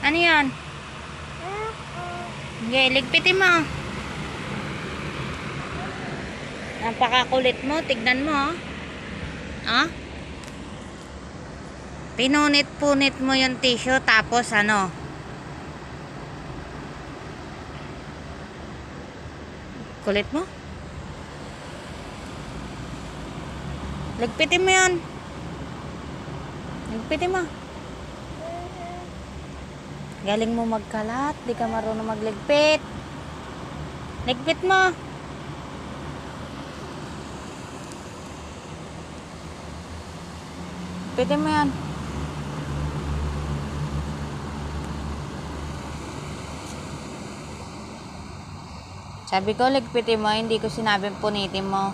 Ano yan? Okay, ligpitin mo. Napakakulit mo. Tignan mo. Ah? Pinunit-punit mo yung tissue tapos ano? Kulit mo? Ligpitin mo yan. Ligpitin mo. Galing mo magkalat. Di ka marunong magligpit. Ligpit mo. Ligpitin mo yan. Sabi ko, ligpitin mo. Hindi ko sinabing punitin mo.